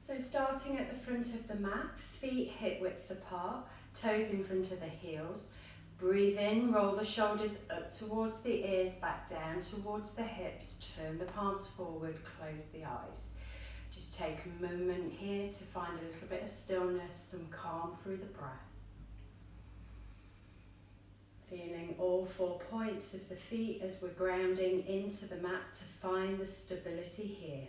So starting at the front of the mat, feet hip width apart, toes in front of the heels. Breathe in, roll the shoulders up towards the ears, back down towards the hips, turn the palms forward, close the eyes. Just take a moment here to find a little bit of stillness, some calm through the breath. Feeling all 4 points of the feet as we're grounding into the mat to find the stability here.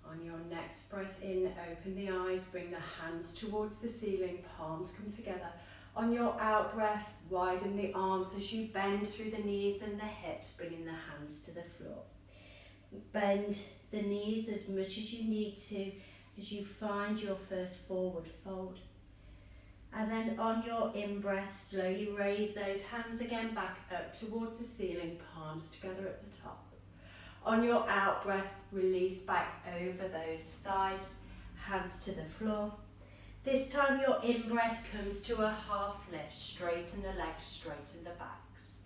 On your next breath in, open the eyes, bring the hands towards the ceiling, palms come together. On your out breath, widen the arms as you bend through the knees and the hips, bringing the hands to the floor. Bend the knees as much as you need to as you find your first forward fold. And then on your in-breath, slowly raise those hands again back up towards the ceiling, palms together at the top. On your out breath, release back over those thighs, hands to the floor. This time your in-breath comes to a half lift, straighten the legs, straighten the backs.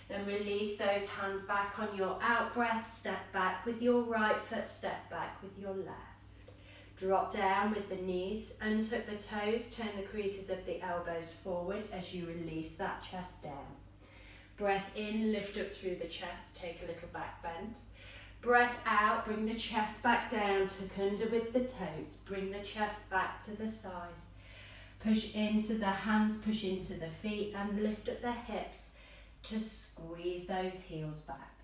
Then release those hands back on your out breath, step back with your right foot, step back with your left. Drop down with the knees, untuck the toes, turn the creases of the elbows forward as you release that chest down. Breath in, lift up through the chest, take a little back bend. Breath out, bring the chest back down, tuck under with the toes, bring the chest back to the thighs. Push into the hands, push into the feet and lift up the hips to squeeze those heels back.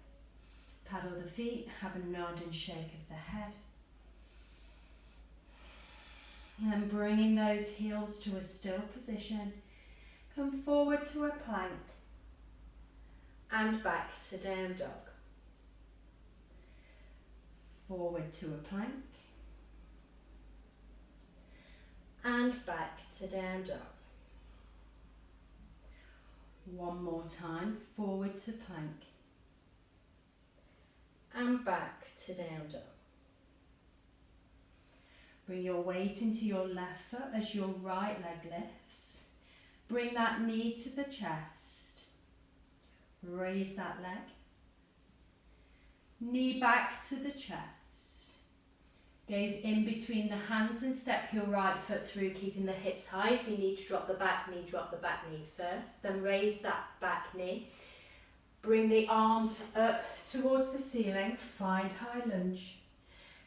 Paddle the feet, have a nod and shake of the head. And bringing those heels to a still position, come forward to a plank and back to down dog. Forward to a plank and back to down dog. One more time, forward to plank and back to down dog. Bring your weight into your left foot as your right leg lifts. Bring that knee to the chest. Raise that leg. Knee back to the chest. Gaze in between the hands and step your right foot through, keeping the hips high. If you need to drop the back knee first. Then raise that back knee. Bring the arms up towards the ceiling, find high lunge.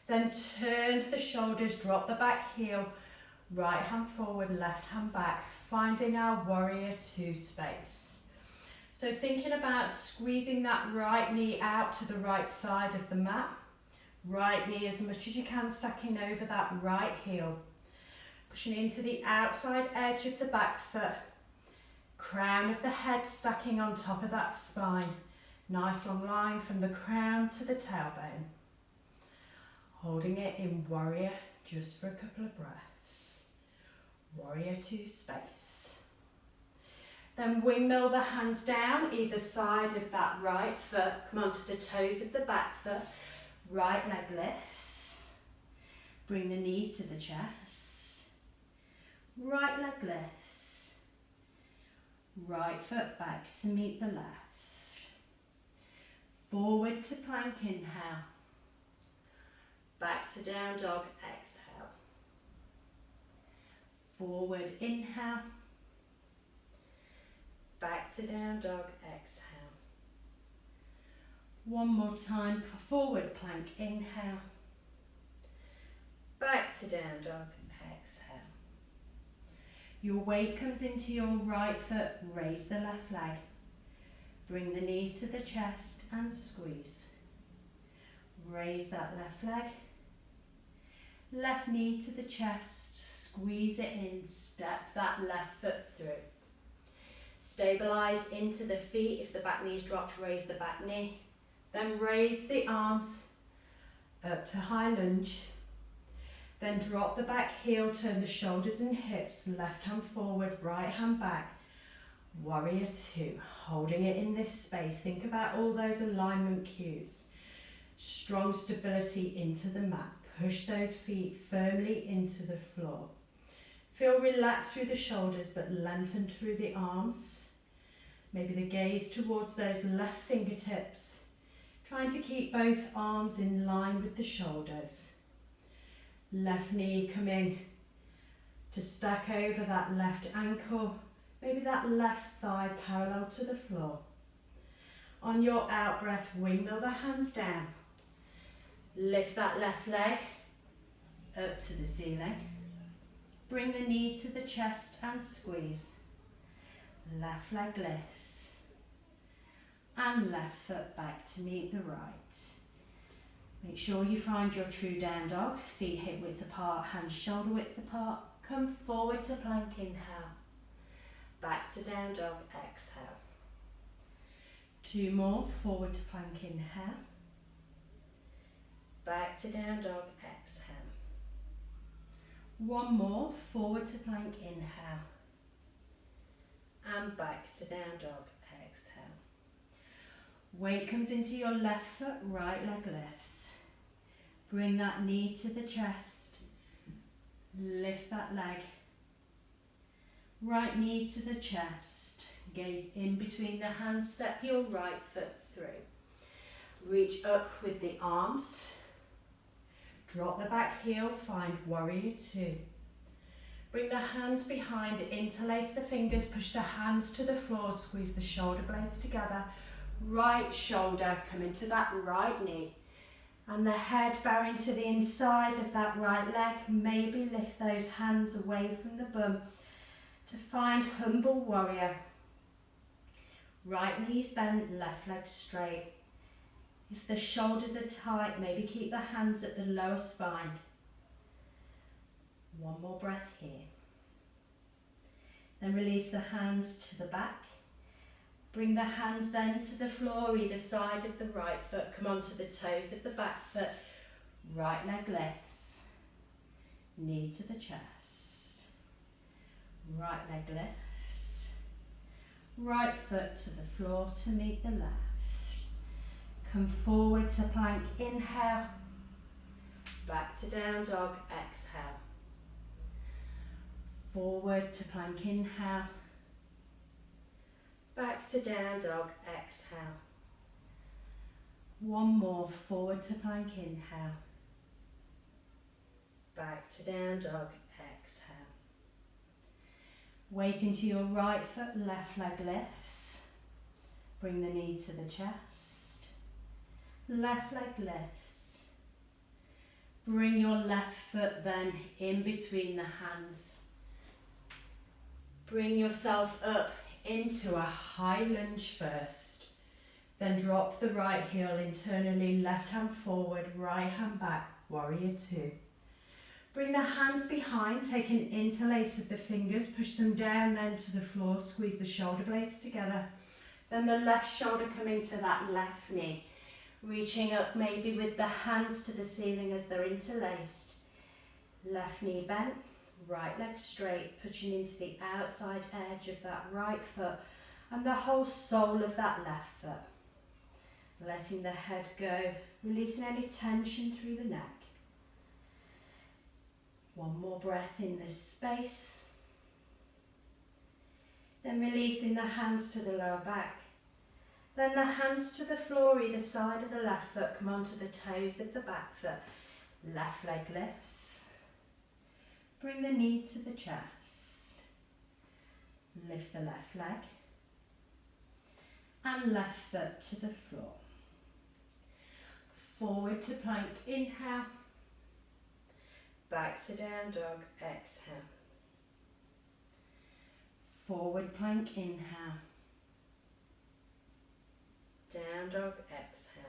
Then turn the shoulders, drop the back heel, right hand forward, left hand back, finding our warrior two space. So thinking about squeezing that right knee out to the right side of the mat. Right knee as much as you can, stacking over that right heel. Pushing into the outside edge of the back foot. Crown of the head stacking on top of that spine. Nice long line from the crown to the tailbone. Holding it in warrior just for a couple of breaths. Warrior two space. Then windmill the hands down either side of that right foot. Come onto the toes of the back foot. Right leg lifts. Bring the knee to the chest. Right leg lifts. Right foot back to meet the left. Forward to plank, inhale. Back to down dog, exhale. Forward, inhale. Back to down dog, exhale. One more time, forward plank, inhale. Back to down dog, exhale. Your weight comes into your right foot, raise the left leg. Bring the knee to the chest and squeeze. Raise that left leg. Left knee to the chest, squeeze it in, step that left foot through. Stabilize into the feet. If the back knee's dropped, raise the back knee. Then raise the arms up to high lunge. Then drop the back heel, turn the shoulders and hips, left hand forward, right hand back. Warrior two, holding it in this space. Think about all those alignment cues. Strong stability into the mat. Push those feet firmly into the floor. Feel relaxed through the shoulders but lengthen through the arms. Maybe the gaze towards those left fingertips. Trying to keep both arms in line with the shoulders. Left knee coming to stack over that left ankle, maybe that left thigh parallel to the floor. On your out breath, windmill the hands down. Lift that left leg up to the ceiling. Bring the knee to the chest and squeeze. Left leg lifts. And left foot back to meet the right. Make sure you find your true down dog. Feet hip width apart, hands shoulder width apart. Come forward to plank, inhale. Back to down dog, exhale. 2 more, forward to plank, inhale. Back to down dog, exhale. 1 more, forward to plank, inhale. And back to down dog, exhale. Weight comes into your left foot, right leg lifts. Bring that knee to the chest. Lift that leg. Right knee to the chest. Gaze in between the hands, step your right foot through. Reach up with the arms. Drop the back heel, find warrior 2. Bring the hands behind, interlace the fingers, push the hands to the floor, squeeze the shoulder blades together. Right shoulder, come into that right knee. And the head bowing to the inside of that right leg. Maybe lift those hands away from the bum to find humble warrior. Right knee's bent, left leg straight. If the shoulders are tight, maybe keep the hands at the lower spine. 1 more breath here. Then release the hands to the back. Bring the hands then to the floor, either side of the right foot. Come onto the toes of the back foot. Right leg lifts. Knee to the chest. Right leg lifts. Right foot to the floor to meet the left. Come forward to plank, inhale. Back to down dog, exhale. Forward to plank, inhale. Back to down dog, exhale. 1 more, forward to plank, inhale. Back to down dog, exhale. Weight into your right foot, left leg lifts. Bring the knee to the chest. Left leg lifts. Bring your left foot then in between the hands. Bring yourself up into a high lunge first. Then drop the right heel internally, left hand forward, right hand back, warrior 2. Bring the hands behind, take an interlace of the fingers, push them down then to the floor, squeeze the shoulder blades together. Then the left shoulder coming to that left knee. Reaching up maybe with the hands to the ceiling as they're interlaced. Left knee bent, right leg straight, pushing into the outside edge of that right foot and the whole sole of that left foot. Letting the head go, releasing any tension through the neck. 1 more breath in this space. Then releasing the hands to the lower back. Then the hands to the floor, either side of the left foot. Come onto the toes of the back foot. Left leg lifts. Bring the knee to the chest. Lift the left leg. And left foot to the floor. Forward to plank, inhale. Back to down dog, exhale. Forward plank, inhale. Down dog, exhale.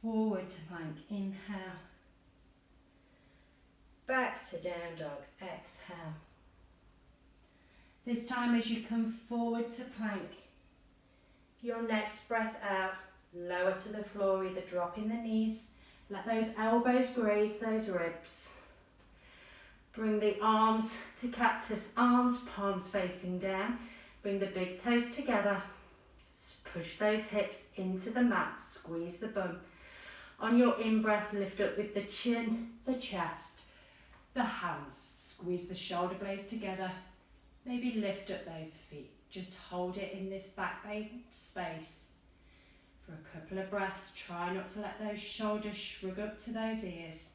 Forward to plank, inhale. Back to down dog, exhale. This time as you come forward to plank, your next breath out, lower to the floor, either dropping the knees, let those elbows graze those ribs. Bring the arms to cactus arms, palms facing down. Bring the big toes together. Push those hips into the mat, squeeze the bum. On your in-breath, lift up with the chin, the chest, the hands. Squeeze the shoulder blades together. Maybe lift up those feet. Just hold it in this back space. a couple of breaths. Try not to let those shoulders shrug up to those ears.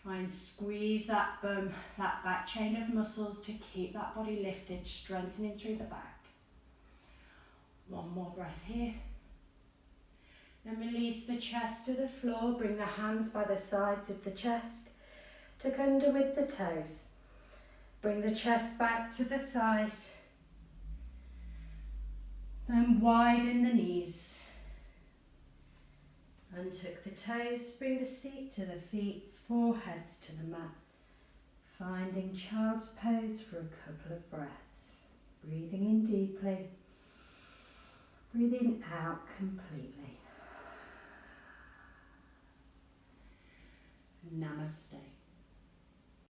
Try and squeeze that bum, that back chain of muscles to keep that body lifted, strengthening through the back. One more breath here. Then release the chest to the floor. Bring the hands by the sides of the chest. Tuck under with the toes. Bring the chest back to the thighs. Then widen the knees. Untuck the toes. Bring the seat to the feet. Foreheads to the mat. Finding child's pose for a couple of breaths. Breathing in deeply. Breathing out completely. Namaste.